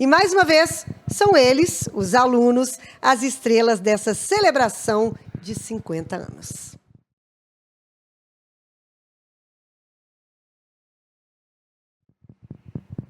E, mais uma vez, são eles, os alunos, as estrelas dessa celebração de 50 anos.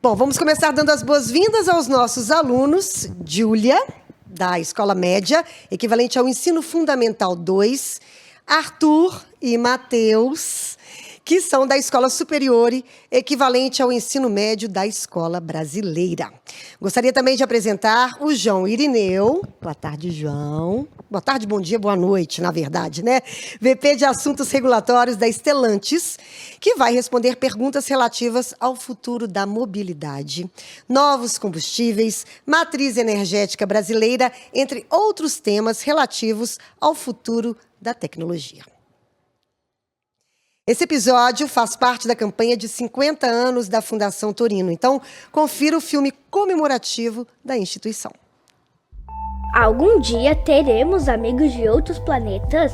Bom, vamos começar dando as boas-vindas aos nossos alunos. Júlia, da Escola Média, equivalente ao Ensino Fundamental 2, Arthur e Matheus, que são da Escola Superior, equivalente ao Ensino Médio da Escola Brasileira. Gostaria também de apresentar o João Irineu. Boa tarde, João. Boa tarde, bom dia, boa noite, na verdade, né? VP de Assuntos Regulatórios da Stellantis, que vai responder perguntas relativas ao futuro da mobilidade, novos combustíveis, matriz energética brasileira, entre outros temas relativos ao futuro da tecnologia. Esse episódio faz parte da campanha de 50 anos da Fundação Torino. Então, confira o filme comemorativo da instituição. Algum dia teremos amigos de outros planetas?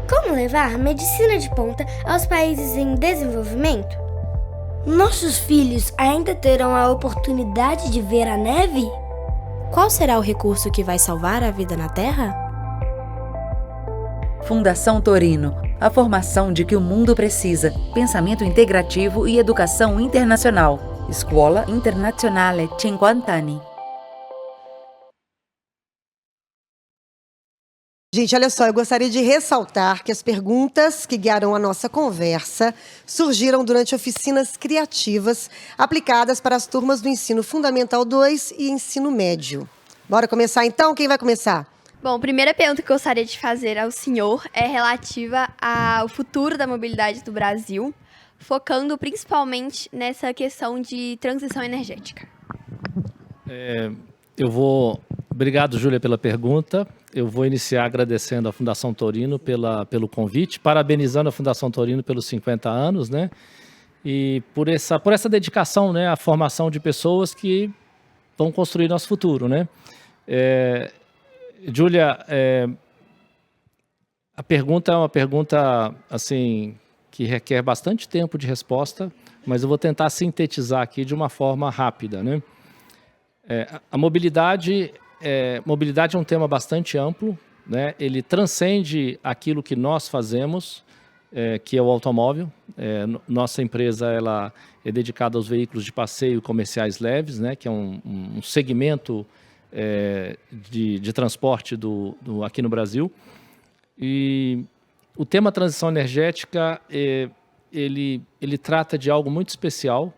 Como levar medicina de ponta aos países em desenvolvimento? Nossos filhos ainda terão a oportunidade de ver a neve? Qual será o recurso que vai salvar a vida na Terra? Fundação Torino, a formação de que o mundo precisa, pensamento integrativo e educação internacional. Scuola Internazionale 50 anni. Gente, olha só, eu gostaria de ressaltar que as perguntas que guiaram a nossa conversa surgiram durante oficinas criativas aplicadas para as turmas do Ensino Fundamental 2 e Ensino Médio. Bora começar então? Quem vai começar? Bom, a primeira pergunta que eu gostaria de fazer ao senhor é relativa ao futuro da mobilidade do Brasil, focando principalmente nessa questão de transição energética. Obrigado, Júlia, pela pergunta. Eu vou iniciar agradecendo à Fundação Torino pelo convite, parabenizando a Fundação Torino pelos 50 anos, né? E por essa dedicação, né, à formação de pessoas que vão construir nosso futuro, né? Júlia, a pergunta é uma pergunta assim, que requer bastante tempo de resposta, mas eu vou tentar sintetizar aqui de uma forma rápida, né? A mobilidade é um tema bastante amplo, né? Ele transcende aquilo que nós fazemos, que é o automóvel. Nossa empresa ela é dedicada aos veículos de passeio comerciais leves, né? Que é um segmento de transporte aqui no Brasil. E o tema transição energética, ele trata de algo muito especial.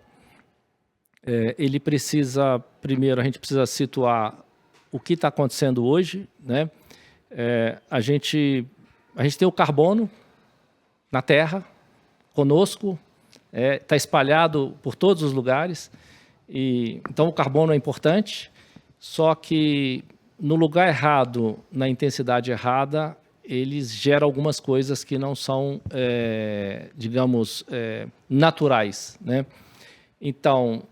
Ele precisa, primeiro, a gente precisa situar o que está acontecendo hoje, né? A gente tem o carbono na Terra, conosco, está espalhado por todos os lugares, então o carbono é importante, só que no lugar errado, na intensidade errada, eles geram algumas coisas que não são, digamos, naturais, né? Então,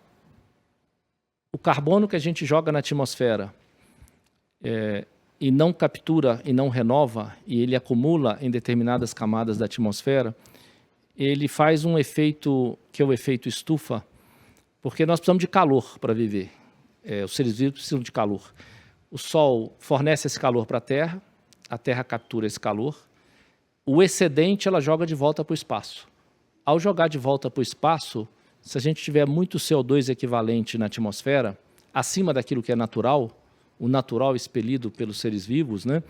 o carbono que a gente joga na atmosfera e não captura e não renova, e ele acumula em determinadas camadas da atmosfera, ele faz um efeito que é o efeito estufa, porque nós precisamos de calor para viver. Os seres vivos precisam de calor. O Sol fornece esse calor para a Terra captura esse calor, o excedente ela joga de volta para o espaço. Ao jogar de volta para o espaço, se a gente tiver muito CO2 equivalente na atmosfera, acima daquilo que é natural, o natural expelido pelos seres vivos, né,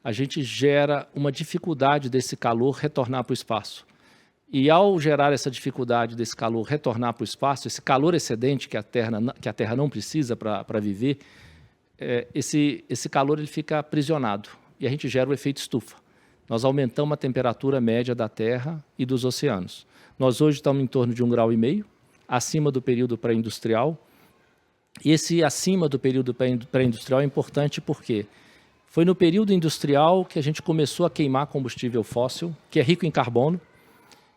a gente gera uma dificuldade desse calor retornar para o espaço. E ao gerar essa dificuldade desse calor retornar para o espaço, esse calor excedente que a Terra não precisa para viver, esse calor ele fica aprisionado e a gente gera o efeito estufa. Nós aumentamos a temperatura média da Terra e dos oceanos. Nós hoje estamos em torno de 1,5 graus, acima do período pré-industrial. E esse acima do período pré-industrial é importante porque foi no período industrial que a gente começou a queimar combustível fóssil, que é rico em carbono.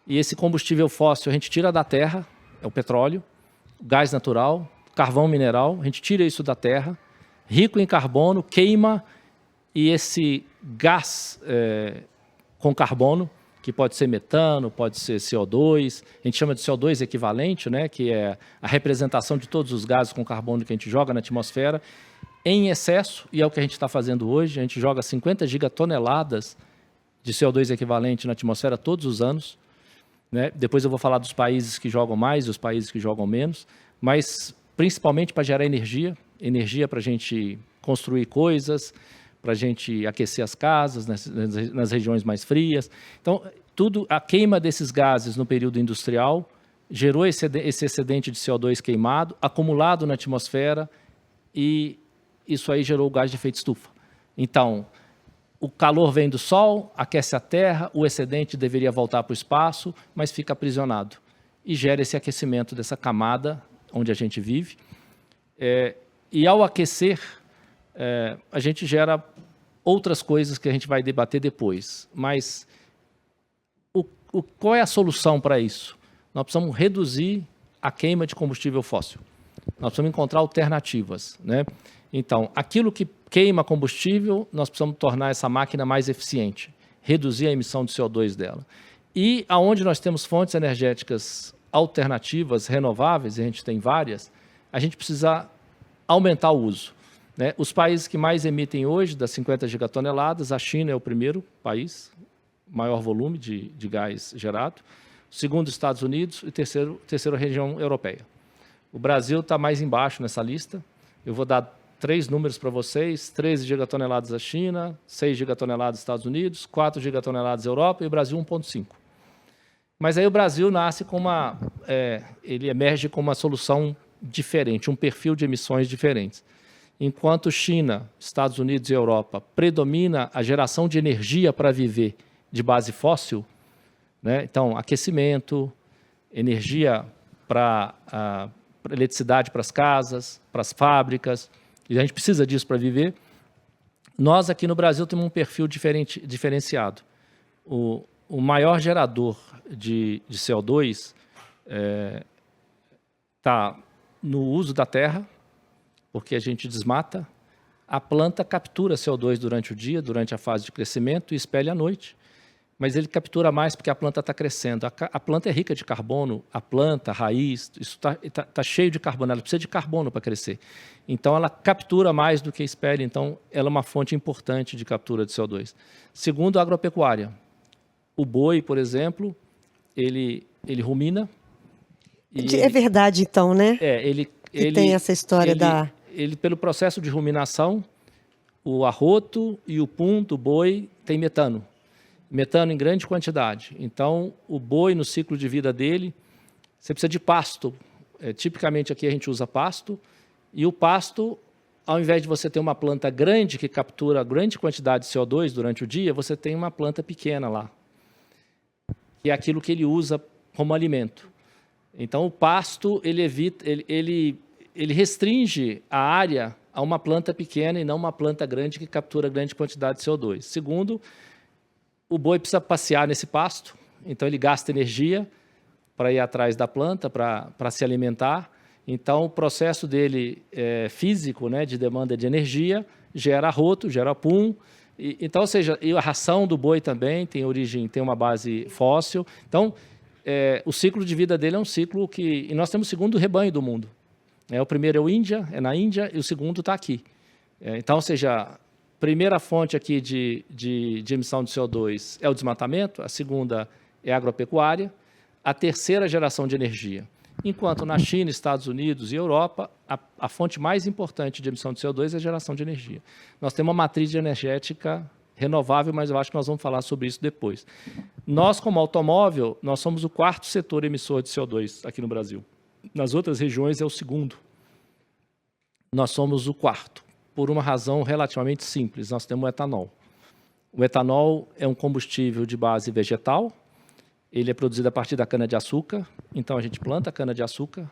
E esse combustível fóssil a gente tira da terra, é o petróleo, gás natural, carvão mineral, a gente tira isso da terra, rico em carbono, queima, e esse gás com carbono, que pode ser metano, pode ser CO2, a gente chama de CO2 equivalente, né, que é a representação de todos os gases com carbono que a gente joga na atmosfera, em excesso, e é o que a gente está fazendo hoje, a gente joga 50 gigatoneladas de CO2 equivalente na atmosfera todos os anos, né? Depois eu vou falar dos países que jogam mais e os países que jogam menos, mas principalmente para gerar energia para a gente construir coisas, para a gente aquecer as casas nas regiões mais frias. Então, a queima desses gases no período industrial gerou esse excedente de CO2 queimado, acumulado na atmosfera, e isso aí gerou o gás de efeito estufa. Então, o calor vem do sol, aquece a terra, o excedente deveria voltar para o espaço, mas fica aprisionado. E gera esse aquecimento dessa camada onde a gente vive. E ao aquecer, a gente gera outras coisas que a gente vai debater depois. Mas qual é a solução para isso? Nós precisamos reduzir a queima de combustível fóssil. Nós precisamos encontrar alternativas, né? Então, aquilo que queima combustível, nós precisamos tornar essa máquina mais eficiente, reduzir a emissão de CO2 dela. E aonde nós temos fontes energéticas alternativas, renováveis, e a gente tem várias, a gente precisa aumentar o uso, né? Os países que mais emitem hoje, das 50 gigatoneladas, a China é o primeiro país, maior volume de gás gerado, o segundo, Estados Unidos, e terceiro a região europeia. O Brasil está mais embaixo nessa lista. Eu vou dar 3 números para vocês: 13 gigatoneladas a China, 6 gigatoneladas Estados Unidos, 4 gigatoneladas Europa e o Brasil 1,5. Mas aí o Brasil nasce com ele emerge com uma solução diferente, um perfil de emissões diferentes. Enquanto China, Estados Unidos e Europa predomina a geração de energia para viver de base fóssil, né? Então, aquecimento, energia para eletricidade para as casas, para as fábricas, e a gente precisa disso para viver. Nós aqui no Brasil temos um perfil diferenciado. O maior gerador de CO2 está no uso da terra, porque a gente desmata. A planta captura CO2 durante o dia, durante a fase de crescimento, e espelha à noite. Mas ele captura mais porque a planta está crescendo. A planta é rica de carbono, a planta, a raiz, isso tá cheio de carbono, ela precisa de carbono para crescer. Então, ela captura mais do que espelha, então ela é uma fonte importante de captura de CO2. Segundo, a agropecuária. O boi, por exemplo, ele rumina. É verdade, então, né? Que tem essa história pelo processo de ruminação, o arroto e o pum do boi tem metano. Metano em grande quantidade. Então, o boi, no ciclo de vida dele, você precisa de pasto. Tipicamente aqui a gente usa pasto, e o pasto, ao invés de você ter uma planta grande que captura grande quantidade de CO2 durante o dia, você tem uma planta pequena lá, que é aquilo que ele usa como alimento. Então, o pasto, ele restringe a área a uma planta pequena e não uma planta grande que captura grande quantidade de CO2. Segundo, o boi precisa passear nesse pasto, então ele gasta energia para ir atrás da planta, para se alimentar. Então, o processo dele físico, né, de demanda de energia, gera arroto, gera pum. Então, ou seja, e a ração do boi também tem uma base fóssil. Então, o ciclo de vida dele é um ciclo que... E nós temos o segundo rebanho do mundo. O primeiro é na Índia, e o segundo está aqui. Então, ou seja... Primeira fonte aqui de emissão de CO2 é o desmatamento, a segunda é a agropecuária, a terceira geração de energia. Enquanto na China, Estados Unidos e Europa, a fonte mais importante de emissão de CO2 é a geração de energia. Nós temos uma matriz energética renovável, mas eu acho que nós vamos falar sobre isso depois. Nós, como automóvel, nós somos o 4º setor emissor de CO2 aqui no Brasil. Nas outras regiões é o 2º. Nós somos o 4º. Por uma razão relativamente simples, nós temos o etanol. O etanol é um combustível de base vegetal, ele é produzido a partir da cana-de-açúcar, então a gente planta a cana-de-açúcar,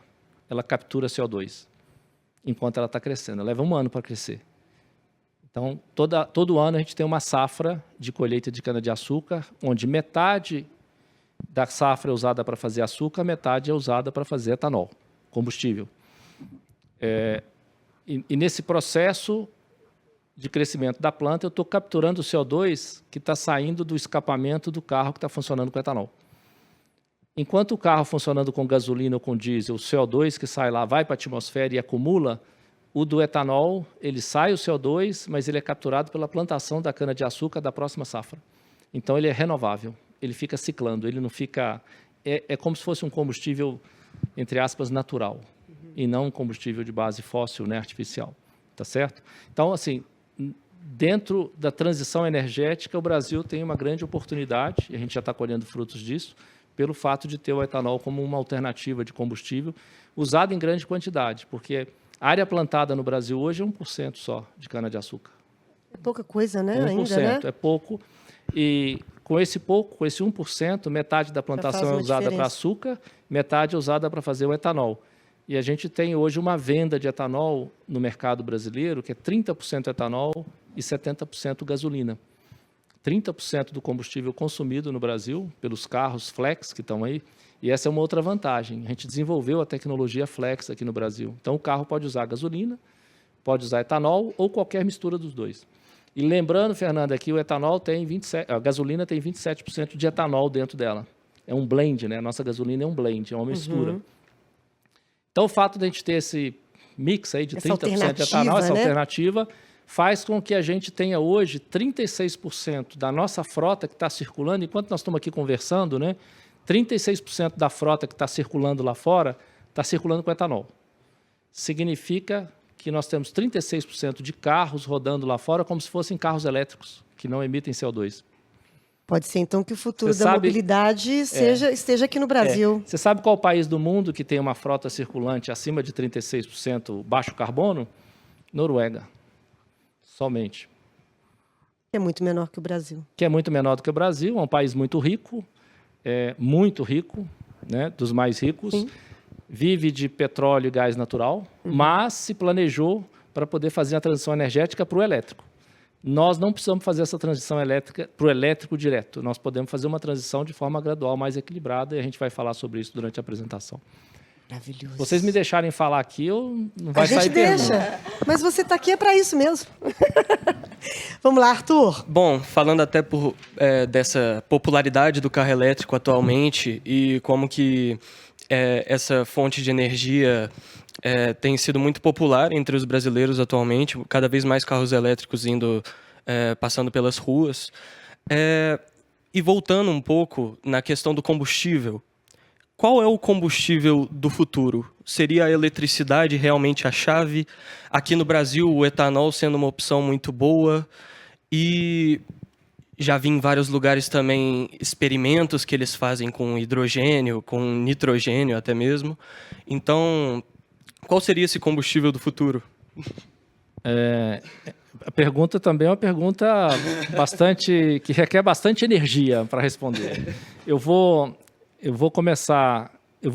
ela captura CO2, enquanto ela está crescendo, leva 1 ano para crescer. Então, todo ano a gente tem uma safra de colheita de cana-de-açúcar, onde metade da safra é usada para fazer açúcar, metade é usada para fazer etanol, combustível. E nesse processo, de crescimento da planta, eu estou capturando o CO2 que está saindo do escapamento do carro que está funcionando com etanol. Enquanto o carro funcionando com gasolina ou com diesel, o CO2 que sai lá vai para a atmosfera e acumula, o do etanol, ele sai o CO2, mas ele é capturado pela plantação da cana-de-açúcar da próxima safra. Então, ele é renovável, ele fica ciclando, ele não fica... É como se fosse um combustível, entre aspas, natural, e não um combustível de base fóssil, né, artificial. Tá certo? Então, assim, dentro da transição energética, o Brasil tem uma grande oportunidade, e a gente já está colhendo frutos disso, pelo fato de ter o etanol como uma alternativa de combustível, usado em grande quantidade, porque a área plantada no Brasil hoje é 1% só de cana-de-açúcar. É pouca coisa, né? 1%, ainda, né? é pouco. E com esse 1%, metade da plantação é usada para açúcar, metade é usada para fazer o etanol. E a gente tem hoje uma venda de etanol no mercado brasileiro, que é 30% etanol e 70% gasolina. 30% do combustível consumido no Brasil, pelos carros flex que estão aí, e essa é uma outra vantagem. A gente desenvolveu a tecnologia flex aqui no Brasil. Então, o carro pode usar gasolina, pode usar etanol ou qualquer mistura dos dois. E lembrando, Fernanda, que o etanol tem 27%, a gasolina tem 27% de etanol dentro dela. É um blend, né? A nossa gasolina é um blend, é uma mistura. Então, o fato de a gente ter esse mix aí de 30% de etanol, essa alternativa, faz com que a gente tenha hoje 36% da nossa frota que está circulando, enquanto nós estamos aqui conversando, né? 36% da frota que está circulando lá fora está circulando com etanol. Significa que nós temos 36% de carros rodando lá fora como se fossem carros elétricos, que não emitem CO2. Pode ser, então, que o futuro da mobilidade esteja aqui no Brasil. Você sabe qual país do mundo que tem uma frota circulante acima de 36% baixo carbono? Noruega. Somente. É muito menor que o Brasil. Que é muito menor do que o Brasil, é um país muito rico, né, dos mais ricos. Sim. Vive de petróleo e gás natural, mas se planejou para poder fazer a transição energética para o elétrico. Nós não precisamos fazer essa transição elétrica para o elétrico direto. Nós podemos fazer uma transição de forma gradual, mais equilibrada, e a gente vai falar sobre isso durante a apresentação. Maravilhoso. Se vocês me deixarem falar aqui, não vai sair pergunta. A gente deixa, mas você está aqui para isso mesmo. Vamos lá, Arthur. Bom, falando até dessa popularidade do carro elétrico atualmente e como que essa fonte de energia tem sido muito popular entre os brasileiros atualmente, cada vez mais carros elétricos passando pelas ruas. E voltando um pouco na questão do combustível, qual é o combustível do futuro? Seria a eletricidade realmente a chave? Aqui no Brasil, o etanol sendo uma opção muito boa. E já vi em vários lugares também experimentos que eles fazem com hidrogênio, com nitrogênio até mesmo. Então, qual seria esse combustível do futuro? A pergunta também é uma pergunta que requer bastante energia para responder. Eu vou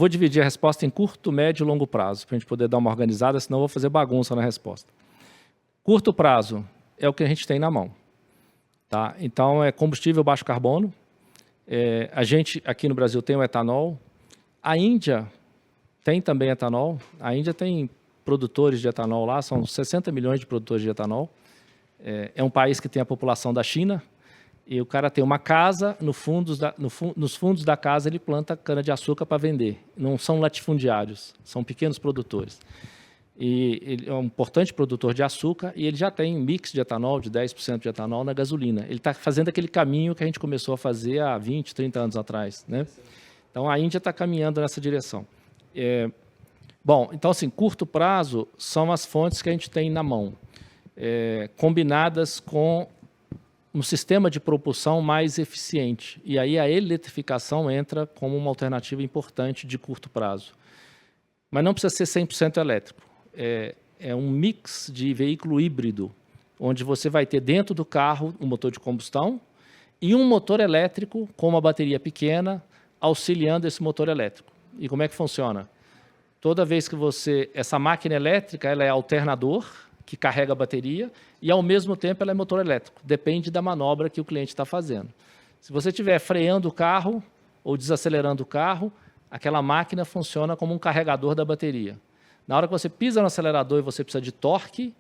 dividir a resposta em curto, médio e longo prazo, para a gente poder dar uma organizada, senão eu vou fazer bagunça na resposta. Curto prazo é o que a gente tem na mão. Tá? Então, é combustível baixo carbono. A gente, aqui no Brasil, tem o etanol. A Índia tem também etanol. A Índia tem produtores de etanol lá, são 60 milhões de produtores de etanol. É um país que tem a população da China. E o cara tem uma casa, nos fundos da casa ele planta cana-de-açúcar para vender. Não são latifundiários, são pequenos produtores. E ele é um importante produtor de açúcar e ele já tem um mix de etanol, de 10% de etanol na gasolina. Ele está fazendo aquele caminho que a gente começou a fazer há 20, 30 anos atrás, né? Então, a Índia está caminhando nessa direção. Bom, então, assim, curto prazo são as fontes que a gente tem na mão, combinadas com um sistema de propulsão mais eficiente. E aí a eletrificação entra como uma alternativa importante de curto prazo. Mas não precisa ser 100% elétrico. É um mix de veículo híbrido, onde você vai ter dentro do carro um motor de combustão e um motor elétrico com uma bateria pequena auxiliando esse motor elétrico. E como é que funciona? Toda vez que essa máquina elétrica, ela é alternador, que carrega a bateria, e ao mesmo tempo ela é motor elétrico. Depende da manobra que o cliente está fazendo. Se você estiver freando o carro ou desacelerando o carro, aquela máquina funciona como um carregador da bateria. Na hora que você pisa no acelerador e você precisa de torque,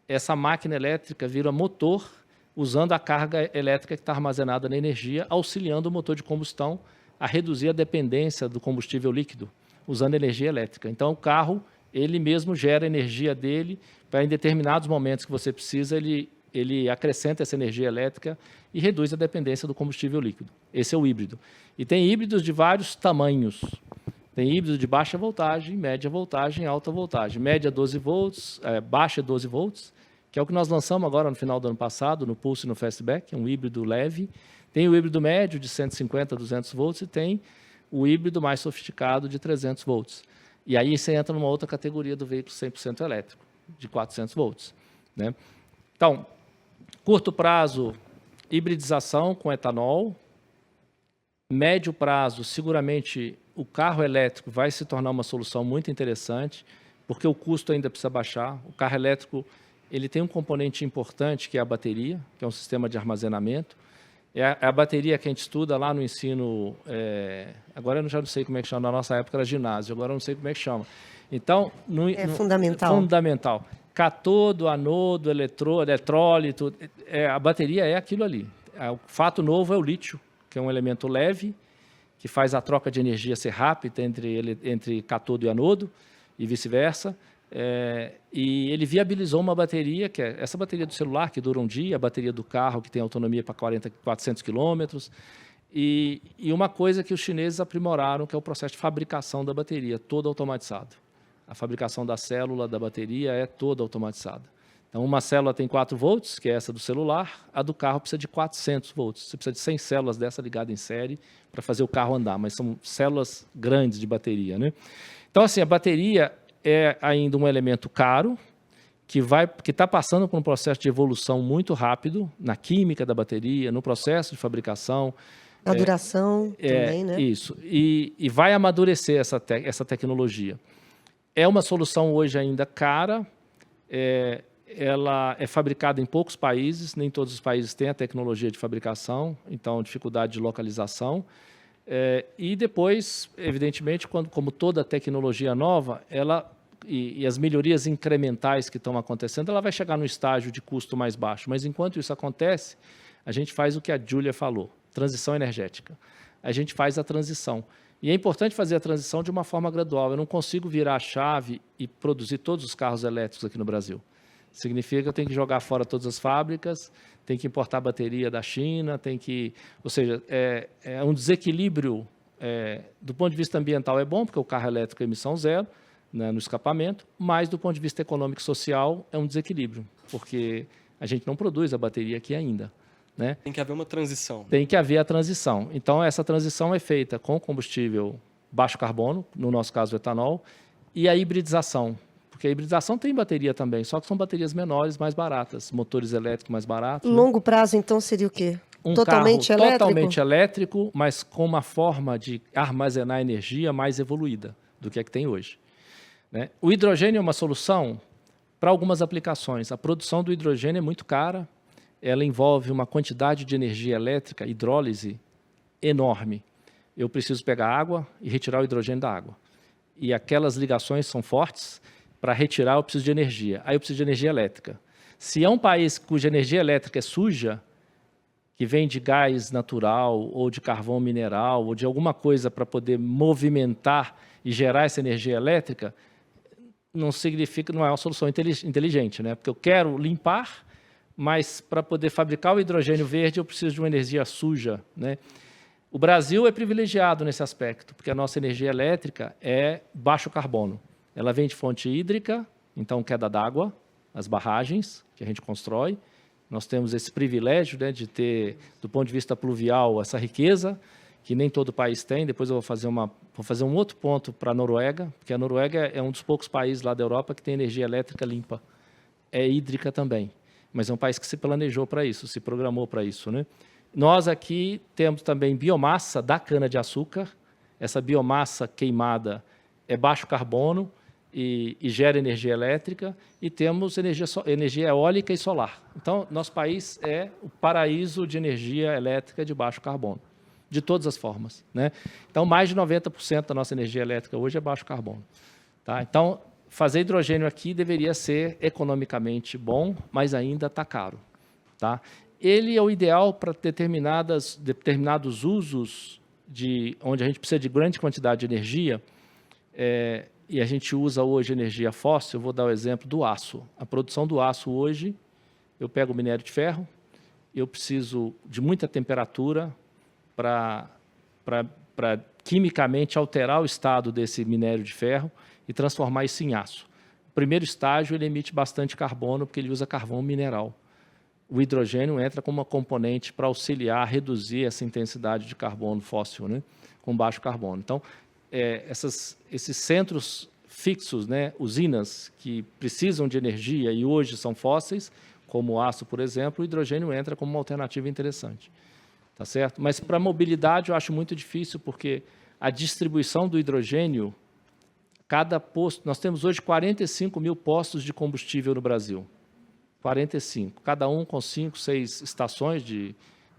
essa máquina elétrica vira motor usando a carga elétrica que está armazenada na energia, auxiliando o motor de combustão a reduzir a dependência do combustível líquido, usando energia elétrica. Então, o carro, ele mesmo gera a energia dele, para em determinados momentos que você precisa, ele acrescenta essa energia elétrica e reduz a dependência do combustível líquido. Esse é o híbrido. E tem híbridos de vários tamanhos. Tem híbrido de baixa voltagem, média voltagem, alta voltagem. Média 12 volts, baixa 12 volts, que é o que nós lançamos agora no final do ano passado, no Pulse e no Fastback, é um híbrido leve. Tem o híbrido médio de 150 a 200 volts e tem o híbrido mais sofisticado de 300 volts. E aí você entra numa outra categoria do veículo 100% elétrico, de 400 volts. Né? Então, curto prazo, hibridização com etanol. Médio prazo, seguramente, o carro elétrico vai se tornar uma solução muito interessante, porque o custo ainda precisa baixar. O carro elétrico ele tem um componente importante, que é a bateria, que é um sistema de armazenamento. É a bateria que a gente estuda lá no ensino... agora eu já não sei como é que chama, na nossa época era ginásio, agora eu não sei como é que chama. Então, fundamental. Fundamental. Catodo, anodo, eletrólito, a bateria é aquilo ali. O fato novo é o lítio, que é um elemento leve, que faz a troca de energia ser rápida entre catodo e anodo, e vice-versa. E ele viabilizou uma bateria, que é essa bateria do celular, que dura um dia, a bateria do carro, que tem autonomia para 400 quilômetros, e uma coisa que os chineses aprimoraram, que é o processo de fabricação da bateria, todo automatizado. A fabricação da célula da bateria é toda automatizada. Então, uma célula tem 4 volts, que é essa do celular, a do carro precisa de 400 volts. Você precisa de 100 células dessa ligada em série para fazer o carro andar, mas são células grandes de bateria, né? Então, assim, a bateria é ainda um elemento caro, que está passando por um processo de evolução muito rápido na química da bateria, no processo de fabricação. A duração também, né? Isso. E vai amadurecer essa tecnologia. É uma solução hoje ainda cara, ela é fabricada em poucos países, nem todos os países têm a tecnologia de fabricação, então dificuldade de localização. E depois, evidentemente, como toda tecnologia nova, e as melhorias incrementais que estão acontecendo, ela vai chegar no estágio de custo mais baixo. Mas enquanto isso acontece, a gente faz o que a Júlia falou, transição energética. A gente faz a transição. E é importante fazer a transição de uma forma gradual. Eu não consigo virar a chave e produzir todos os carros elétricos aqui no Brasil. Significa que eu tenho que jogar fora todas as fábricas, tem que importar bateria da China, ou seja, é um desequilíbrio. Do ponto de vista ambiental é bom, porque o carro elétrico é emissão zero, né, no escapamento, mas do ponto de vista econômico e social é um desequilíbrio, porque a gente não produz a bateria aqui ainda. Né? Tem que haver uma transição. Tem que haver a transição. Então, essa transição é feita com combustível baixo carbono, no nosso caso o etanol, e a hibridização. Porque a hibridização tem bateria também, só que são baterias menores, mais baratas, motores elétricos mais baratos. Longo prazo, então, seria o quê? Totalmente elétrico? Totalmente elétrico, mas com uma forma de armazenar energia mais evoluída do que tem hoje. Né? O hidrogênio é uma solução para algumas aplicações. A produção do hidrogênio é muito cara, ela envolve uma quantidade de energia elétrica, hidrólise, enorme. Eu preciso pegar água e retirar o hidrogênio da água. E aquelas ligações são fortes. Para retirar, eu preciso de energia. Aí eu preciso de energia elétrica. Se é um país cuja energia elétrica é suja, que vem de gás natural, ou de carvão mineral, ou de alguma coisa para poder movimentar e gerar essa energia elétrica, não é uma solução inteligente, né? Porque eu quero limpar, mas para poder fabricar o hidrogênio verde eu preciso de uma energia suja, né? O Brasil é privilegiado nesse aspecto, porque a nossa energia elétrica é baixo carbono. Ela vem de fonte hídrica, então queda d'água, as barragens que a gente constrói. Nós temos esse privilégio, né, de ter, do ponto de vista pluvial, essa riqueza, que nem todo país tem. Depois eu vou fazer um outro ponto para a Noruega, porque a Noruega é um dos poucos países lá da Europa que tem energia elétrica limpa. É hídrica também. Mas é um país que se planejou para isso, se programou para isso, né? Nós aqui temos também biomassa da cana-de-açúcar. Essa biomassa queimada é baixo carbono e gera energia elétrica. E temos energia eólica e solar. Então, nosso país é o paraíso de energia elétrica de baixo carbono, de todas as formas, né? Então, mais de 90% da nossa energia elétrica hoje é baixo carbono. Tá? Então, fazer hidrogênio aqui deveria ser economicamente bom, mas ainda está caro. Tá? Ele é o ideal para determinados usos onde a gente precisa de grande quantidade de energia, e a gente usa hoje energia fóssil. Eu vou dar o exemplo do aço. A produção do aço hoje, eu pego o minério de ferro, eu preciso de muita temperatura para quimicamente alterar o estado desse minério de ferro e transformar isso em aço. O primeiro estágio, ele emite bastante carbono, porque ele usa carvão mineral. O hidrogênio entra como uma componente para auxiliar a reduzir essa intensidade de carbono fóssil, né, com baixo carbono. Então, esses centros fixos, né, usinas que precisam de energia e hoje são fósseis, como o aço, por exemplo, o hidrogênio entra como uma alternativa interessante. Tá certo? Mas para a mobilidade eu acho muito difícil, porque a distribuição do hidrogênio, cada posto, nós temos hoje 45 mil postos de combustível no Brasil. 45, cada um com 5, 6 estações de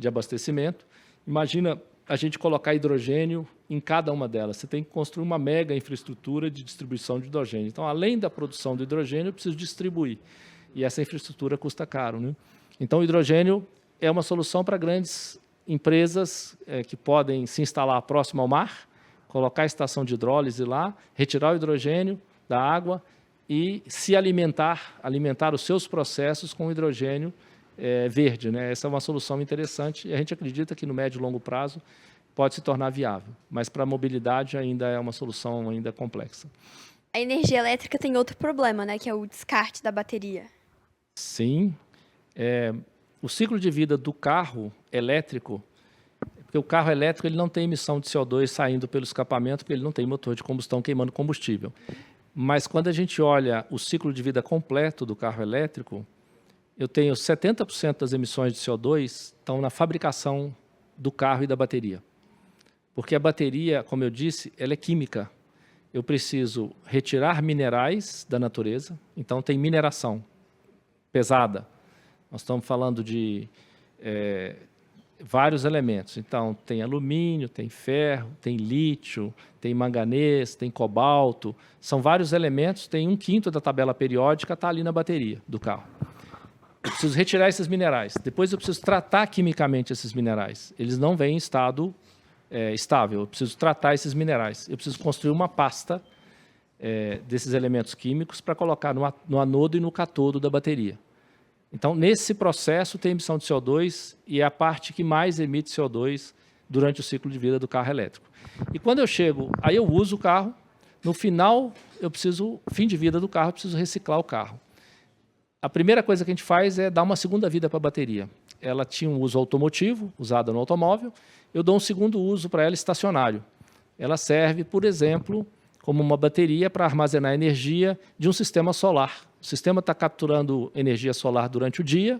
abastecimento. Imagina a gente colocar hidrogênio em cada uma delas. Você tem que construir uma mega infraestrutura de distribuição de hidrogênio. Então, além da produção do hidrogênio, eu preciso distribuir. E essa infraestrutura custa caro, né? Então, o hidrogênio é uma solução para grandes empresas que podem se instalar próximo ao mar, colocar a estação de hidrólise lá, retirar o hidrogênio da água e se alimentar os seus processos com hidrogênio verde, né? Essa é uma solução interessante e a gente acredita que no médio e longo prazo pode se tornar viável, mas para a mobilidade ainda é uma solução ainda complexa. A energia elétrica tem outro problema, né, que é o descarte da bateria. Sim. O ciclo de vida do carro elétrico, porque o carro elétrico ele não tem emissão de CO2 saindo pelo escapamento, porque ele não tem motor de combustão queimando combustível. Mas quando a gente olha o ciclo de vida completo do carro elétrico, eu tenho 70% das emissões de CO2 estão na fabricação do carro e da bateria. Porque a bateria, como eu disse, ela é química. Eu preciso retirar minerais da natureza, então tem mineração pesada. Nós estamos falando de vários elementos. Então, tem alumínio, tem ferro, tem lítio, tem manganês, tem cobalto. São vários elementos, tem 1/5 da tabela periódica, está ali na bateria do carro. Eu preciso retirar esses minerais. Depois eu preciso tratar quimicamente esses minerais. Eles não vêm em estado estável. Eu preciso tratar esses minerais. Eu preciso construir uma pasta desses elementos químicos para colocar no anodo e no catodo da bateria. Então, nesse processo tem emissão de CO2 e é a parte que mais emite CO2 durante o ciclo de vida do carro elétrico. E quando eu chego, aí eu uso o carro, no final, fim de vida do carro, eu preciso reciclar o carro. A primeira coisa que a gente faz é dar uma segunda vida para a bateria. Ela tinha um uso automotivo, usada no automóvel, eu dou um segundo uso para ela estacionário. Ela serve, por exemplo, como uma bateria para armazenar energia de um sistema solar. O sistema está capturando energia solar durante o dia,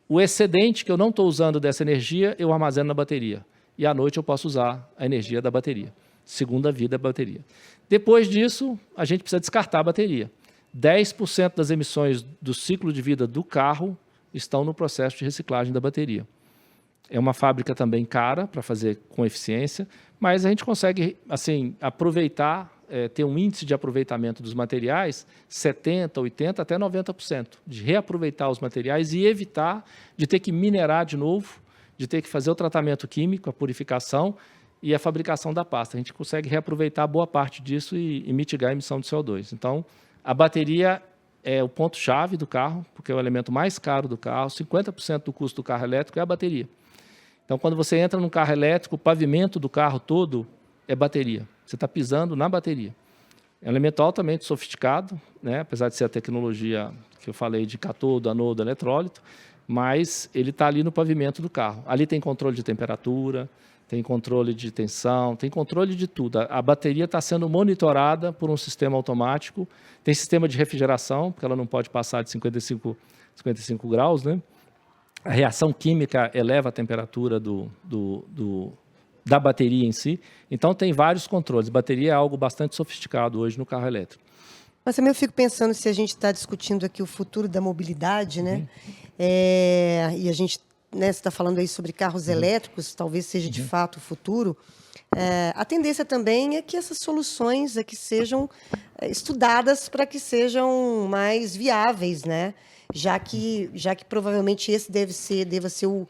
o excedente que eu não estou usando dessa energia, eu armazeno na bateria. E à noite eu posso usar a energia da bateria. Segunda vida da bateria. Depois disso, a gente precisa descartar a bateria. 10% das emissões do ciclo de vida do carro estão no processo de reciclagem da bateria. É uma fábrica também cara para fazer com eficiência, mas a gente consegue assim, aproveitar, ter um índice de aproveitamento dos materiais 70%, 80%, até 90%, de reaproveitar os materiais e evitar de ter que minerar de novo, de ter que fazer o tratamento químico, a purificação e a fabricação da pasta. A gente consegue reaproveitar boa parte disso e mitigar a emissão de CO2. Então, a bateria é o ponto-chave do carro, porque é o elemento mais caro do carro, 50% do custo do carro elétrico é a bateria. Então, quando você entra num carro elétrico, o pavimento do carro todo é bateria. Você está pisando na bateria. É um elemento altamente sofisticado, né? Apesar de ser a tecnologia que eu falei de catodo, anodo, eletrólito, mas ele está ali no pavimento do carro. Ali tem controle de temperatura, tem controle de tensão, tem controle de tudo. A bateria está sendo monitorada por um sistema automático, tem sistema de refrigeração, porque ela não pode passar de 55 graus, né? A reação química eleva a temperatura da bateria em si. Então, tem vários controles. Bateria é algo bastante sofisticado hoje no carro elétrico. Mas também eu fico pensando, se a gente está discutindo aqui o futuro da mobilidade, né? E a gente né, você está falando aí sobre carros elétricos, talvez seja de fato o futuro, a tendência também é que essas soluções aqui sejam estudadas para que sejam mais viáveis, né? Já que provavelmente esse deva ser o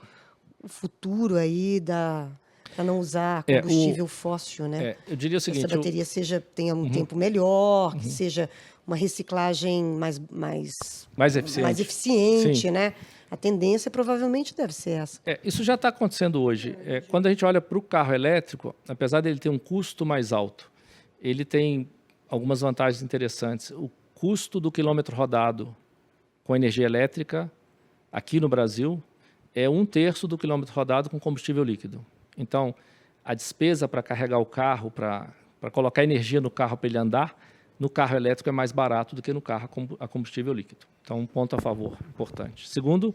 futuro aí para não usar combustível fóssil, né? Eu diria o seguinte... Essa bateria tenha um tempo melhor, que seja uma reciclagem mais eficiente, Sim. né? A tendência provavelmente deve ser essa. Isso já está acontecendo hoje. Quando a gente olha para o carro elétrico, apesar dele ter um custo mais alto, ele tem algumas vantagens interessantes. O custo do quilômetro rodado com energia elétrica, aqui no Brasil, é 1/3 do quilômetro rodado com combustível líquido. Então, a despesa para carregar o carro, para colocar energia no carro para ele andar, no carro elétrico é mais barato do que no carro a combustível líquido. Então, um ponto a favor importante. Segundo,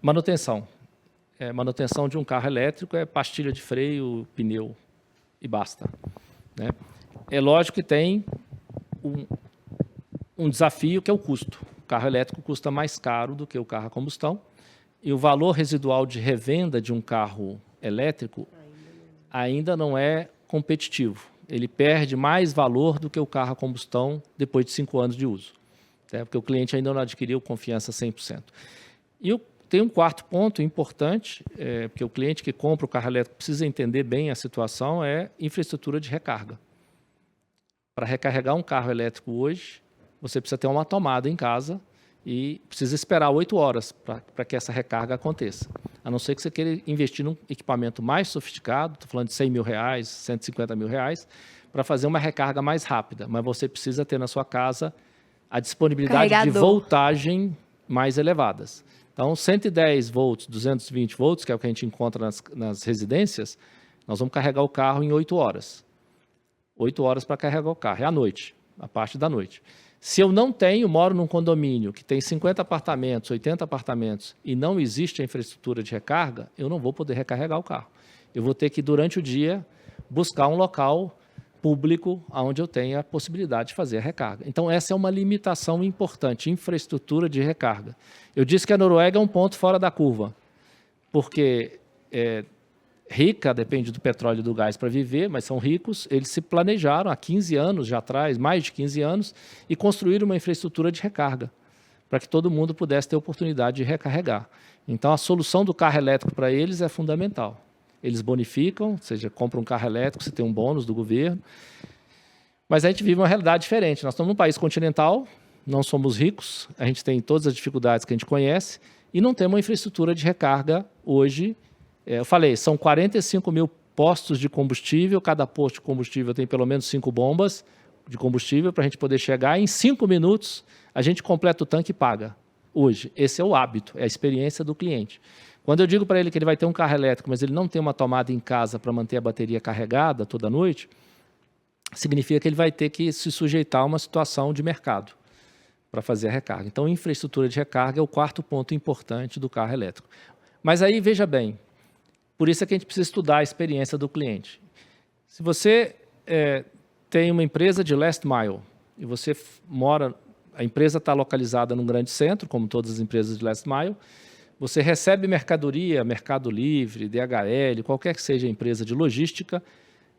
manutenção. Manutenção de um carro elétrico é pastilha de freio, pneu e basta, né? É lógico que tem um desafio que é o custo. O carro elétrico custa mais caro do que o carro a combustão e o valor residual de revenda de um carro elétrico ainda não é competitivo. Ele perde mais valor do que o carro a combustão depois de 5 anos de uso, né? Porque o cliente ainda não adquiriu confiança 100%. E tem um quarto ponto importante, porque o cliente que compra o carro elétrico precisa entender bem a situação, é infraestrutura de recarga. Para recarregar um carro elétrico hoje, você precisa ter uma tomada em casa e precisa esperar 8 horas para que essa recarga aconteça. A não ser que você queira investir num equipamento mais sofisticado, estou falando de R$100 mil, R$150 mil, para fazer uma recarga mais rápida. Mas você precisa ter na sua casa a disponibilidade de voltagem mais elevadas. Então, 110 volts, 220 volts, que é o que a gente encontra nas residências, nós vamos carregar o carro em 8 horas. 8 horas para carregar o carro, é à noite, a parte da noite. Se eu não moro num condomínio que tem 50 apartamentos, 80 apartamentos e não existe a infraestrutura de recarga, eu não vou poder recarregar o carro. Eu vou ter que, durante o dia, buscar um local público onde eu tenha a possibilidade de fazer a recarga. Então, essa é uma limitação importante, infraestrutura de recarga. Eu disse que a Noruega é um ponto fora da curva, porque rica, depende do petróleo e do gás para viver, mas são ricos, eles se planejaram há 15 anos já atrás, mais de 15 anos, e construíram uma infraestrutura de recarga, para que todo mundo pudesse ter oportunidade de recarregar. Então, a solução do carro elétrico para eles é fundamental. Eles bonificam, ou seja, compram um carro elétrico, você tem um bônus do governo, mas a gente vive uma realidade diferente. Nós estamos num país continental, não somos ricos, a gente tem todas as dificuldades que a gente conhece, e não temos uma infraestrutura de recarga hoje. Eu falei, são 45 mil postos de combustível, cada posto de combustível tem pelo menos 5 bombas de combustível para a gente poder chegar. Em 5 minutos, a gente completa o tanque e paga. Hoje, esse é o hábito, é a experiência do cliente. Quando eu digo para ele que ele vai ter um carro elétrico, mas ele não tem uma tomada em casa para manter a bateria carregada toda noite, significa que ele vai ter que se sujeitar a uma situação de mercado para fazer a recarga. Então, infraestrutura de recarga é o quarto ponto importante do carro elétrico. Mas aí, veja bem, por isso é que a gente precisa estudar a experiência do cliente. Se você tem uma empresa de last mile e você a empresa está localizada num grande centro, como todas as empresas de last mile, você recebe mercadoria, Mercado Livre, DHL, qualquer que seja a empresa de logística,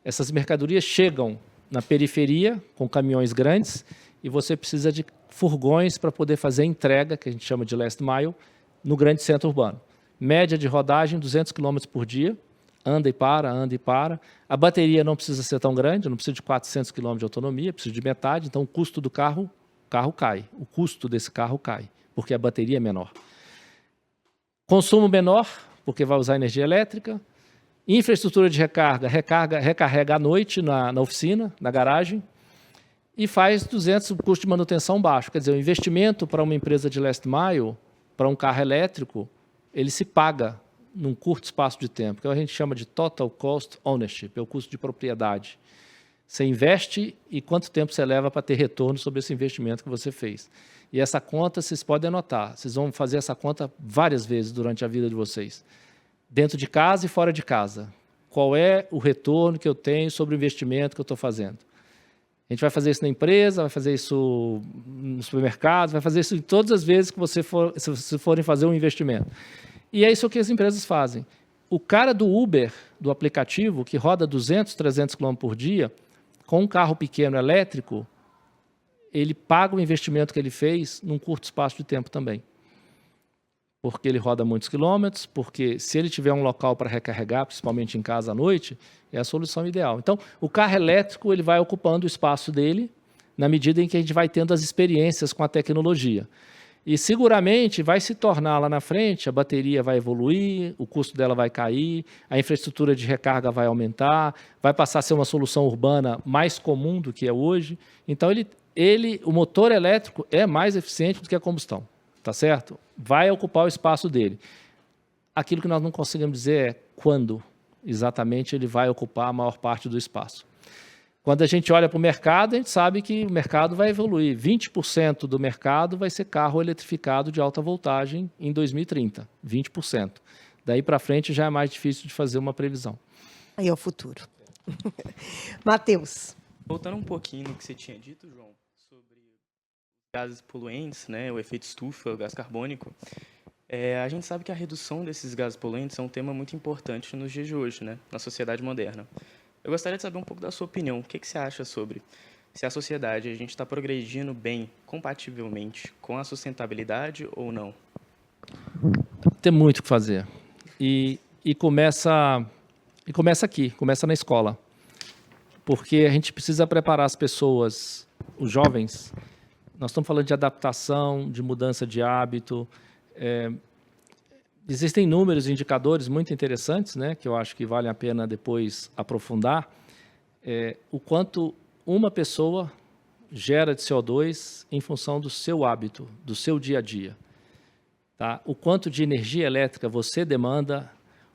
essas mercadorias chegam na periferia com caminhões grandes e você precisa de furgões para poder fazer a entrega, que a gente chama de last mile, no grande centro urbano. Média de rodagem, 200 km por dia, anda e para, anda e para. A bateria não precisa ser tão grande, não precisa de 400 km de autonomia, precisa de metade, então o custo do carro cai. O custo desse carro cai, porque a bateria é menor. Consumo menor, porque vai usar energia elétrica. Infraestrutura de recarga à noite na oficina, na garagem. E faz 200, o custo de manutenção baixo. Quer dizer, o investimento para uma empresa de last mile, para um carro elétrico, ele se paga num curto espaço de tempo, que a gente chama de total cost ownership, é o custo de propriedade. Você investe e quanto tempo você leva para ter retorno sobre esse investimento que você fez. E essa conta, vocês podem anotar, vocês vão fazer essa conta várias vezes durante a vida de vocês. Dentro de casa e fora de casa. Qual é o retorno que eu tenho sobre o investimento que eu estou fazendo? A gente vai fazer isso na empresa, vai fazer isso no supermercado, vai fazer isso em todas as vezes que se forem fazer um investimento. E é isso que as empresas fazem. O cara do Uber, do aplicativo, que roda 200, 300 km por dia, com um carro pequeno elétrico, ele paga o investimento que ele fez num curto espaço de tempo também. Porque ele roda muitos quilômetros, porque se ele tiver um local para recarregar, principalmente em casa à noite, é a solução ideal. Então, o carro elétrico ele vai ocupando o espaço dele na medida em que a gente vai tendo as experiências com a tecnologia. E seguramente vai se tornar lá na frente, a bateria vai evoluir, o custo dela vai cair, a infraestrutura de recarga vai aumentar, vai passar a ser uma solução urbana mais comum do que é hoje. Então, o motor elétrico é mais eficiente do que a combustão, tá certo? Vai ocupar o espaço dele. Aquilo que nós não conseguimos dizer é quando exatamente ele vai ocupar a maior parte do espaço. Quando a gente olha para o mercado, a gente sabe que o mercado vai evoluir. 20% do mercado vai ser carro eletrificado de alta voltagem em 2030. 20%. Daí para frente já é mais difícil de fazer uma previsão. Aí é o futuro. Matheus. Voltando um pouquinho no que você tinha dito, João, sobre gases poluentes, né, o efeito estufa, o gás carbônico, a gente sabe que a redução desses gases poluentes é um tema muito importante nos dias de hoje, né, na sociedade moderna. Eu gostaria de saber um pouco da sua opinião. O que você acha sobre se a sociedade, a gente está progredindo bem, compativelmente com a sustentabilidade ou não? Tem muito o que fazer. E começa aqui, começa na escola. Porque a gente precisa preparar as pessoas, os jovens. Nós estamos falando de adaptação, de mudança de hábito. Existem números e indicadores muito interessantes, né, que eu acho que vale a pena depois aprofundar. O quanto uma pessoa gera de CO2 em função do seu hábito, do seu dia a dia. Tá? O quanto de energia elétrica você demanda,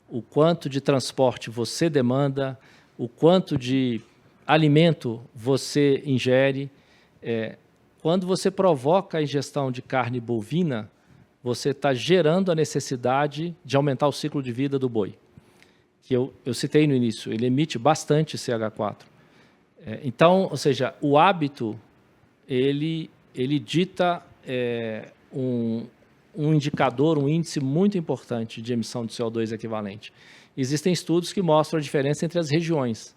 o quanto de transporte você demanda, o quanto de alimento você ingere. Quando você provoca a ingestão de carne bovina, você está gerando a necessidade de aumentar o ciclo de vida do boi, que eu citei no início, ele emite bastante CH4. Então, ou seja, o hábito, ele dita um indicador, um índice muito importante de emissão de CO2 equivalente. Existem estudos que mostram a diferença entre as regiões.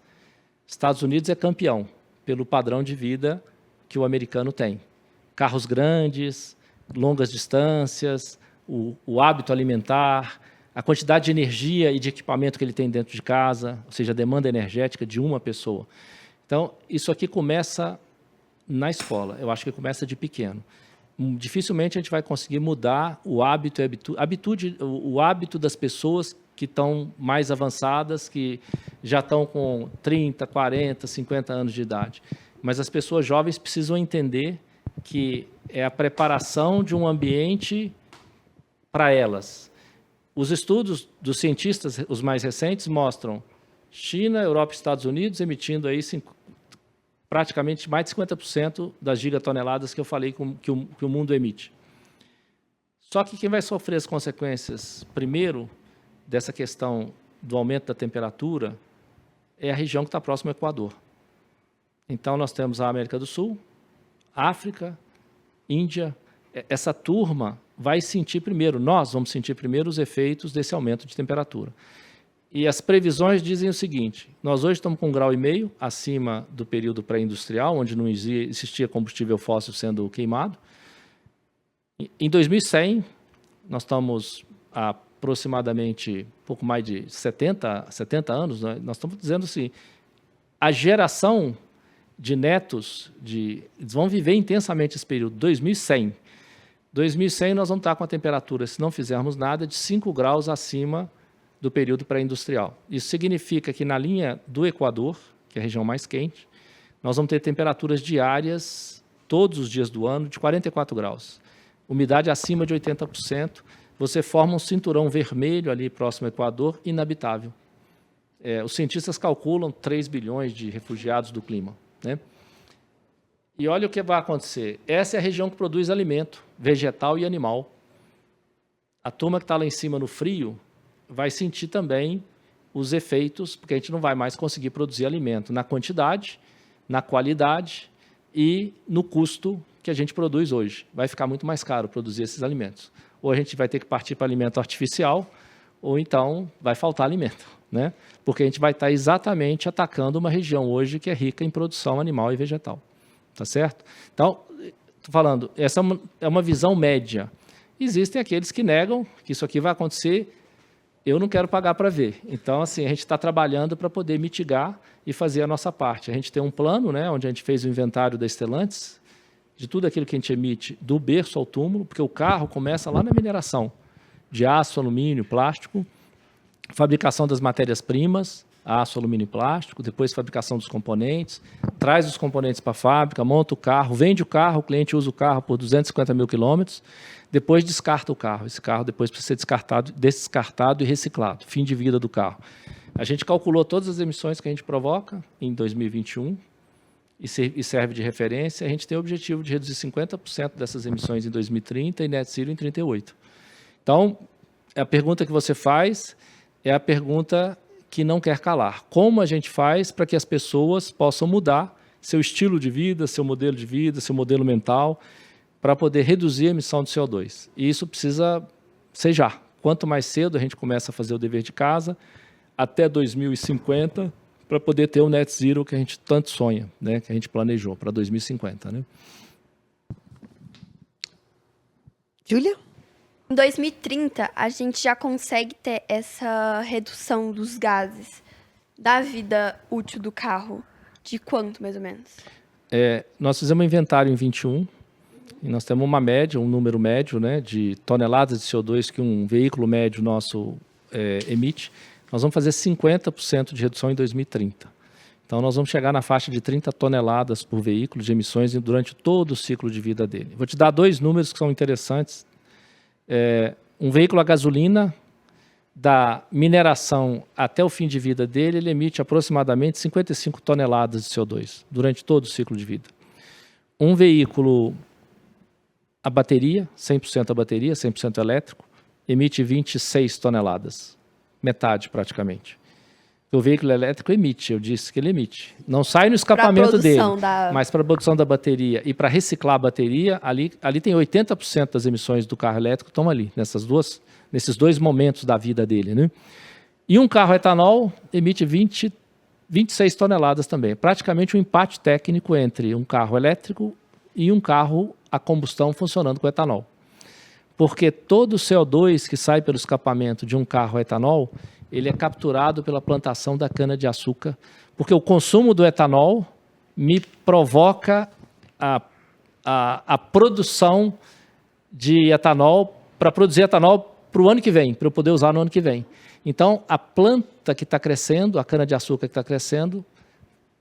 Estados Unidos é campeão pelo padrão de vida que o americano tem. Carros grandes, longas distâncias, o hábito alimentar, a quantidade de energia e de equipamento que ele tem dentro de casa, ou seja, a demanda energética de uma pessoa. Então, isso aqui começa na escola, eu acho que começa de pequeno. Dificilmente a gente vai conseguir mudar o hábito das pessoas que estão mais avançadas, que já estão com 30, 40, 50 anos de idade. Mas as pessoas jovens precisam entender que é a preparação de um ambiente para elas. Os estudos dos cientistas, os mais recentes, mostram China, Europa e Estados Unidos emitindo aí praticamente mais de 50% das gigatoneladas que eu falei que o mundo emite. Só que quem vai sofrer as consequências, primeiro, dessa questão do aumento da temperatura, é a região que está próxima ao Equador. Então, nós temos a América do Sul, África, Índia. Essa turma vai sentir primeiro, nós vamos sentir primeiro os efeitos desse aumento de temperatura. E as previsões dizem o seguinte: nós hoje estamos com 1,5 graus acima do período pré-industrial, onde não existia combustível fóssil sendo queimado. Em 2100, nós estamos há aproximadamente pouco mais de 70 anos, nós estamos dizendo assim, a geração de netos, eles vão viver intensamente esse período, 2100. 2100 nós vamos estar com a temperatura, se não fizermos nada, de 5 graus acima do período pré-industrial. Isso significa que na linha do Equador, que é a região mais quente, nós vamos ter temperaturas diárias, todos os dias do ano, de 44 graus. Umidade acima de 80%, você forma um cinturão vermelho ali próximo ao Equador, inabitável. Os cientistas calculam 3 bilhões de refugiados do clima, né? E olha o que vai acontecer. Essa é a região que produz alimento, vegetal e animal. A turma que está lá em cima no frio vai sentir também os efeitos, porque a gente não vai mais conseguir produzir alimento na quantidade, na qualidade e no custo que a gente produz hoje. Vai ficar muito mais caro produzir esses alimentos. Ou a gente vai ter que partir para alimento artificial, ou então vai faltar alimento, né? Porque a gente vai estar exatamente atacando uma região hoje que é rica em produção animal e vegetal, tá certo? Então, estou falando, essa é uma visão média. Existem aqueles que negam que isso aqui vai acontecer, eu não quero pagar para ver. Então, assim, a gente está trabalhando para poder mitigar e fazer a nossa parte. A gente tem um plano, né, onde a gente fez o inventário da Stellantis, de tudo aquilo que a gente emite do berço ao túmulo, porque o carro começa lá na mineração, de aço, alumínio, plástico, fabricação das matérias-primas, aço, alumínio e plástico, depois fabricação dos componentes, traz os componentes para a fábrica, monta o carro, vende o carro, o cliente usa o carro por 250 mil quilômetros, depois descarta o carro. Esse carro depois precisa ser descartado e reciclado, fim de vida do carro. A gente calculou todas as emissões que a gente provoca em 2021 e serve de referência. A gente tem o objetivo de reduzir 50% dessas emissões em 2030 e net zero em 38. Então, a pergunta que você faz é a pergunta que não quer calar. Como a gente faz para que as pessoas possam mudar seu estilo de vida, seu modelo de vida, seu modelo mental, para poder reduzir a emissão de CO2? E isso precisa ser já. Quanto mais cedo a gente começa a fazer o dever de casa, até 2050, para poder ter o net zero que a gente tanto sonha, né, que a gente planejou para 2050. Né? Júlia? Em 2030, a gente já consegue ter essa redução dos gases da vida útil do carro. De quanto, mais ou menos? Nós fizemos um inventário em 21, e nós temos uma média, um número médio, né, de toneladas de CO2 que um veículo médio nosso emite. Nós vamos fazer 50% de redução em 2030. Então, nós vamos chegar na faixa de 30 toneladas por veículo de emissões durante todo o ciclo de vida dele. Vou te dar 2 números que são interessantes. Um veículo a gasolina, da mineração até o fim de vida dele, ele emite aproximadamente 55 toneladas de CO2 durante todo o ciclo de vida. Um veículo a bateria, 100% a bateria, 100% elétrico, emite 26 toneladas, metade praticamente. O veículo elétrico emite, eu disse que ele emite. Não sai no escapamento dele, mas para a produção da bateria e para reciclar a bateria, ali tem 80% das emissões do carro elétrico estão ali, nesses dois momentos da vida dele. Né? E um carro etanol emite 26 toneladas também. Praticamente um empate técnico entre um carro elétrico e um carro a combustão funcionando com etanol. Porque todo o CO2 que sai pelo escapamento de um carro etanol, ele é capturado pela plantação da cana-de-açúcar, porque o consumo do etanol me provoca a produção de etanol, para produzir etanol para o ano que vem, para eu poder usar no ano que vem. Então, a planta que está crescendo, a cana-de-açúcar que está crescendo,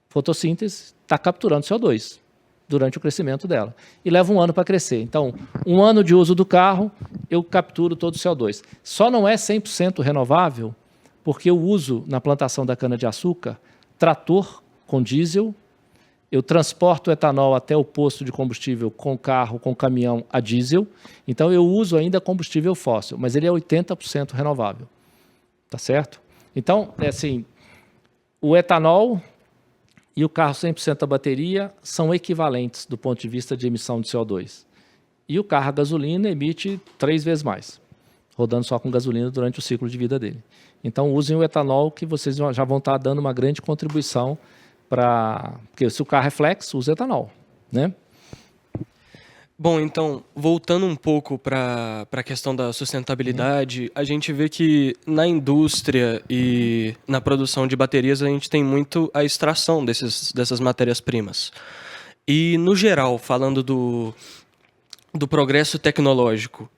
fotossíntese, está capturando CO2 durante o crescimento dela. E leva um ano para crescer. Então, um ano de uso do carro, eu capturo todo o CO2. Só não é 100% renovável, porque eu uso na plantação da cana-de-açúcar trator com diesel, eu transporto o etanol até o posto de combustível com carro, com caminhão a diesel, então eu uso ainda combustível fóssil, mas ele é 80% renovável, tá certo? Então, assim, o etanol e o carro 100% a bateria são equivalentes do ponto de vista de emissão de CO2. E o carro a gasolina emite 3 vezes mais, rodando só com gasolina durante o ciclo de vida dele. Então, usem o etanol, que vocês já vão estar dando uma grande contribuição para... Porque se o carro é flex, usa etanol, né? Bom, então, voltando um pouco para a questão da sustentabilidade, a gente vê que na indústria e na produção de baterias a gente tem muito a extração dessas matérias-primas. E, no geral, falando do progresso tecnológico,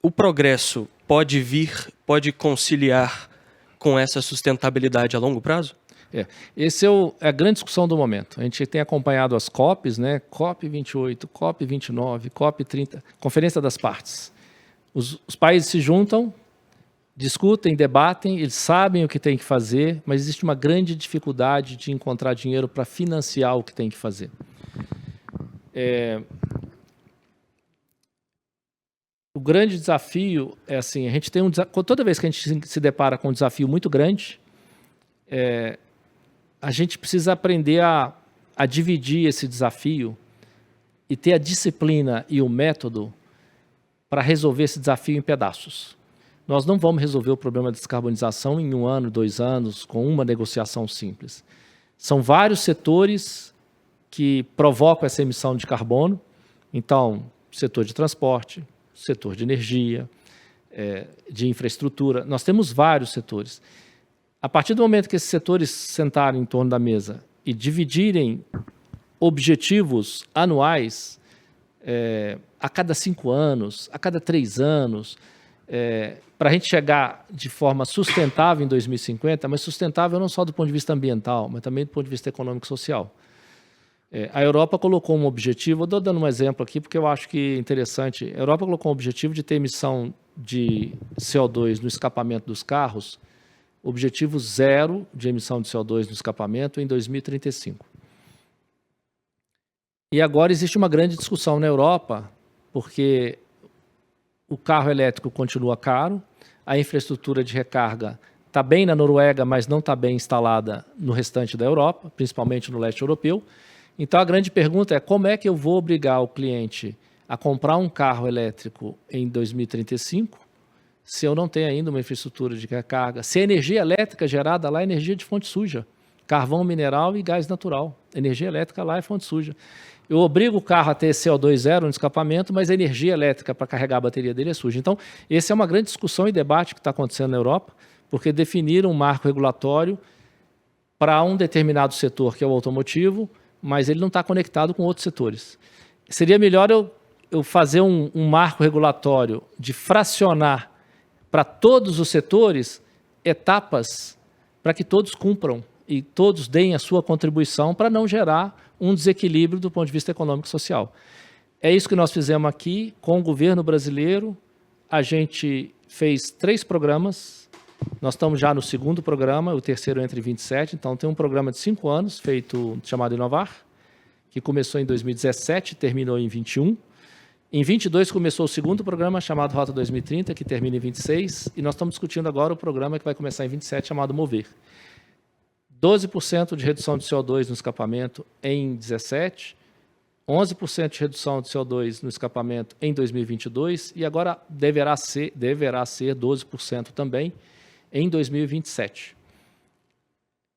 o progresso pode conciliar com essa sustentabilidade a longo prazo? Essa é a grande discussão do momento. A gente tem acompanhado as COPs, né? COP 28, COP 29, COP 30, Conferência das Partes. Os países se juntam, discutem, debatem, eles sabem o que tem que fazer, mas existe uma grande dificuldade de encontrar dinheiro para financiar o que tem que fazer. O grande desafio é assim, a gente tem toda vez que a gente se depara com um desafio muito grande, a gente precisa aprender a dividir esse desafio e ter a disciplina e o método para resolver esse desafio em pedaços. Nós não vamos resolver o problema da descarbonização em 1 ano, 2 anos, com uma negociação simples. São vários setores que provocam essa emissão de carbono. Então, setor de transporte, setor de energia, de infraestrutura. Nós temos vários setores. A partir do momento que esses setores sentarem em torno da mesa e dividirem objetivos anuais, a cada 5 anos, a cada 3 anos, para a gente chegar de forma sustentável em 2050, mas sustentável não só do ponto de vista ambiental, mas também do ponto de vista econômico e social. A Europa colocou um objetivo, eu estou dando um exemplo aqui porque eu acho que é interessante, a Europa colocou um objetivo de ter emissão de CO2 no escapamento dos carros, objetivo 0 de emissão de CO2 no escapamento em 2035. E agora existe uma grande discussão na Europa, porque o carro elétrico continua caro, a infraestrutura de recarga está bem na Noruega, mas não está bem instalada no restante da Europa, principalmente no leste europeu. Então a grande pergunta é como é que eu vou obrigar o cliente a comprar um carro elétrico em 2035 se eu não tenho ainda uma infraestrutura de recarga, se a energia elétrica gerada lá é energia de fonte suja, carvão mineral e gás natural. Energia elétrica lá é fonte suja. Eu obrigo o carro a ter CO2 zero no escapamento, mas a energia elétrica para carregar a bateria dele é suja. Então, essa é uma grande discussão e debate que está acontecendo na Europa, porque definiram um marco regulatório para um determinado setor, que é o automotivo, mas ele não está conectado com outros setores. Seria melhor eu fazer um marco regulatório de fracionar para todos os setores etapas para que todos cumpram e todos deem a sua contribuição para não gerar um desequilíbrio do ponto de vista econômico e social. É isso que nós fizemos aqui com o governo brasileiro. A gente fez 3 programas, nós estamos já no 2º programa, o terceiro entra em 27, então tem um programa de 5 anos, chamado Inovar, que começou em 2017 e terminou em 21. Em 22 começou o 2º programa, chamado Rota 2030, que termina em 26, e nós estamos discutindo agora o programa que vai começar em 27, chamado Mover. 12% de redução de CO2 no escapamento em 17, 11% de redução de CO2 no escapamento em 2022 e agora deverá ser 12% também em 2027.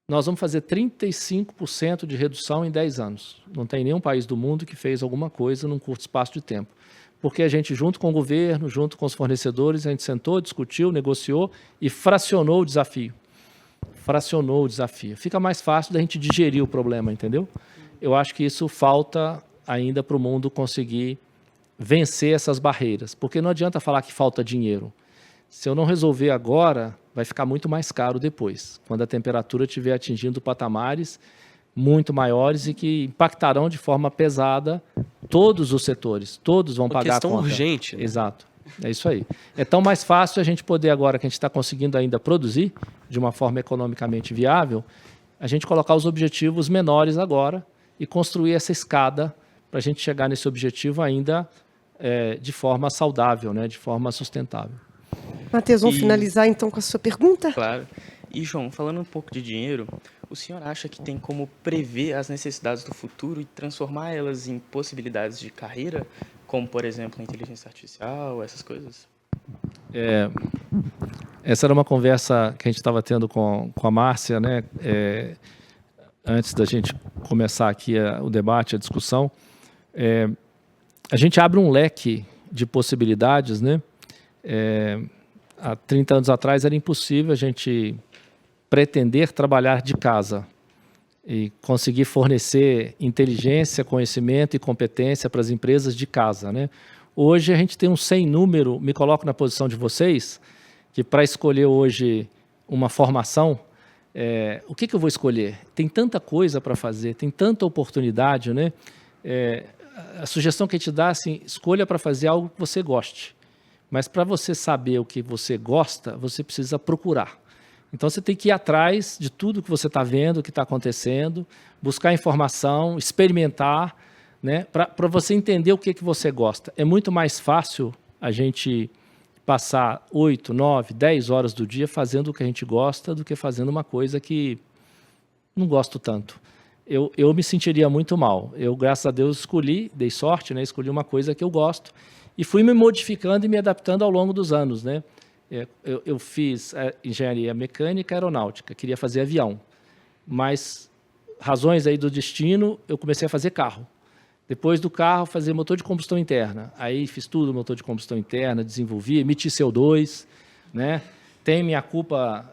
Nós vamos fazer 35% de redução em 10 anos. Não tem nenhum país do mundo que fez alguma coisa num curto espaço de tempo. Porque a gente, junto com o governo, junto com os fornecedores, a gente sentou, discutiu, negociou e fracionou o desafio. Fica mais fácil da gente digerir o problema, entendeu? Eu acho que isso falta ainda para o mundo conseguir vencer essas barreiras, porque não adianta falar que falta dinheiro. Se eu não resolver agora, vai ficar muito mais caro depois, quando a temperatura estiver atingindo patamares muito maiores e que impactarão de forma pesada todos os setores, todos vão pagar a conta. Uma questão urgente. Né? Exato. É isso aí. É tão mais fácil a gente poder, agora que a gente está conseguindo ainda produzir de uma forma economicamente viável, a gente colocar os objetivos menores agora e construir essa escada para a gente chegar nesse objetivo ainda de forma saudável, né? De forma sustentável. Matheus, vamos finalizar então com a sua pergunta? Claro. E, João, falando um pouco de dinheiro, o senhor acha que tem como prever as necessidades do futuro e transformar elas em possibilidades de carreira, como, por exemplo, a inteligência artificial, essas coisas? Essa era uma conversa que a gente estava tendo com a Márcia, né? Antes da gente começar aqui o debate, a discussão. A gente abre um leque de possibilidades, né? Há 30 anos atrás era impossível a gente pretender trabalhar de casa e conseguir fornecer inteligência, conhecimento e competência para as empresas de casa, né? Hoje a gente tem um sem número, me coloco na posição de vocês, que para escolher hoje uma formação, o que eu vou escolher? Tem tanta coisa para fazer, tem tanta oportunidade, né? A sugestão que a gente dá, assim, escolha para fazer algo que você goste. Mas para você saber o que você gosta, você precisa procurar. Então você tem que ir atrás de tudo que você está vendo, o que está acontecendo, buscar informação, experimentar, né, para você entender o que você gosta. É muito mais fácil a gente passar 8, 9, 10 horas do dia fazendo o que a gente gosta do que fazendo uma coisa que não gosto tanto. Eu me sentiria muito mal. Eu, graças a Deus, dei sorte, né, escolhi uma coisa que eu gosto e fui me modificando e me adaptando ao longo dos anos, né? Eu fiz engenharia mecânica e aeronáutica, queria fazer avião, mas razões aí do destino, eu comecei a fazer carro. Depois do carro, fazer motor de combustão interna. Aí fiz tudo, motor de combustão interna, desenvolvi, emiti CO2, né? Tenho minha culpa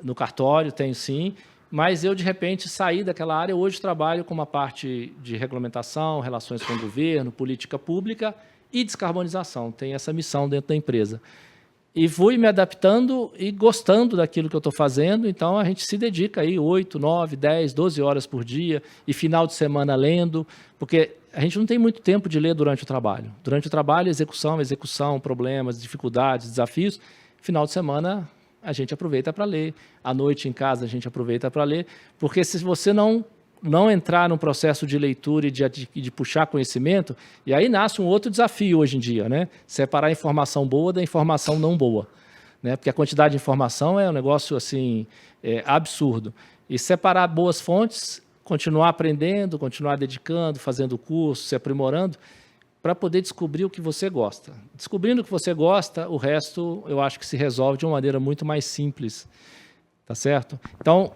no cartório, tenho sim, mas eu, de repente, saí daquela área. Hoje trabalho com uma parte de regulamentação, relações com o governo, política pública e descarbonização. Tenho essa missão dentro da empresa. E fui me adaptando e gostando daquilo que eu estou fazendo, então a gente se dedica aí 8, 9, 10, 12 horas por dia e final de semana lendo, porque a gente não tem muito tempo de ler durante o trabalho. Durante o trabalho, execução, problemas, dificuldades, desafios. Final de semana, a gente aproveita para ler. À noite, em casa, a gente aproveita para ler, porque se você não entrar num processo de leitura e de puxar conhecimento, e aí nasce um outro desafio hoje em dia, né? Separar a informação boa da informação não boa, né? Porque a quantidade de informação é um negócio assim, absurdo. E separar boas fontes, continuar aprendendo, continuar dedicando, fazendo curso, se aprimorando, para poder descobrir o que você gosta. Descobrindo o que você gosta, o resto eu acho que se resolve de uma maneira muito mais simples, tá certo? Então,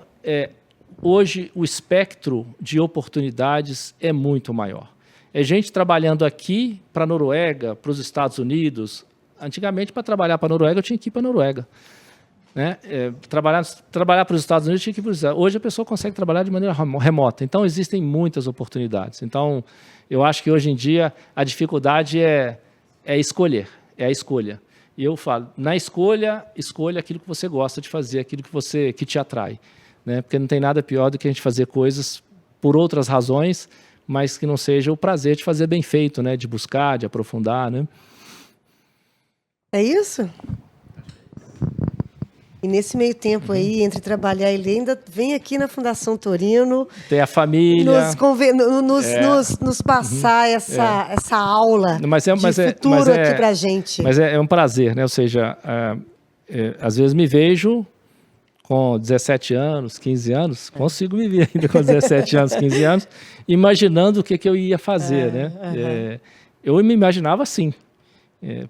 hoje, o espectro de oportunidades é muito maior. É gente trabalhando aqui para a Noruega, para os Estados Unidos. Antigamente, para trabalhar para a Noruega, eu tinha que ir para a Noruega, né? Trabalhar para os Estados Unidos, eu tinha que ir para os Estados Unidos. Hoje, a pessoa consegue trabalhar de maneira remota. Então, existem muitas oportunidades. Então, eu acho que, hoje em dia, a dificuldade é escolher, é a escolha. E eu falo, na escolha aquilo que você gosta de fazer, aquilo que te atrai. Né? Porque não tem nada pior do que a gente fazer coisas por outras razões, mas que não seja o prazer de fazer bem feito, né? De buscar, de aprofundar, né? É isso? E nesse meio tempo aí, entre trabalhar e ler, ainda vem aqui na Fundação Torino... Tem a família... Nos passar essa aula de futuro aqui pra gente. Mas é um prazer, né? Ou seja, às vezes me vejo com 17 anos, 15 anos, consigo me ver ainda com 17 anos, 15 anos, imaginando o que eu ia fazer, né? Eu me imaginava assim.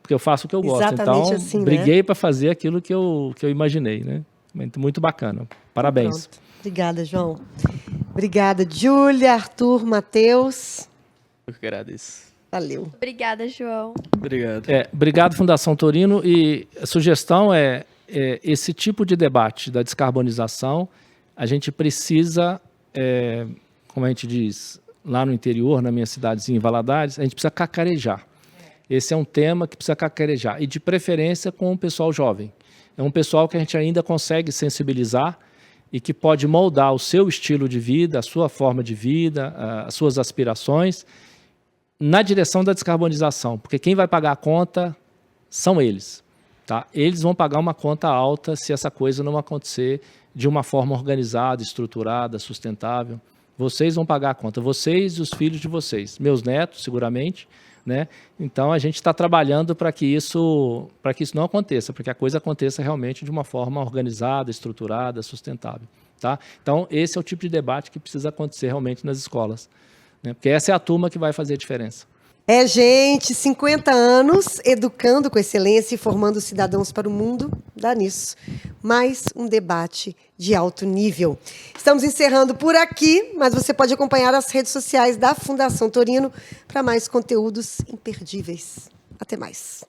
Porque eu faço o que eu gosto. Exatamente então, assim, briguei, né? Para fazer aquilo que eu imaginei, né? Muito bacana. Parabéns. Pronto. Obrigada, João. Obrigada, Júlia, Arthur, Matheus. Eu que agradeço. Valeu. Obrigada, João. Obrigado. Obrigado, Fundação Torino. E a sugestão esse tipo de debate da descarbonização, a gente precisa, como a gente diz, lá no interior, na minha cidadezinha, em Valadares, a gente precisa cacarejar. Esse é um tema que precisa cacarejar, e de preferência com o pessoal jovem. É um pessoal que a gente ainda consegue sensibilizar e que pode moldar o seu estilo de vida, a sua forma de vida, as suas aspirações, na direção da descarbonização, porque quem vai pagar a conta são eles. Tá? Eles vão pagar uma conta alta se essa coisa não acontecer de uma forma organizada, estruturada, sustentável. Vocês vão pagar a conta, vocês e os filhos de vocês, meus netos, seguramente, né? Então, a gente está trabalhando para que isso não aconteça, para que a coisa aconteça realmente de uma forma organizada, estruturada, sustentável. Tá? Então, esse é o tipo de debate que precisa acontecer realmente nas escolas, né? Porque essa é a turma que vai fazer a diferença. Gente, 50 anos educando com excelência e formando cidadãos para o mundo, dá nisso. Mais um debate de alto nível. Estamos encerrando por aqui, mas você pode acompanhar as redes sociais da Fundação Torino para mais conteúdos imperdíveis. Até mais.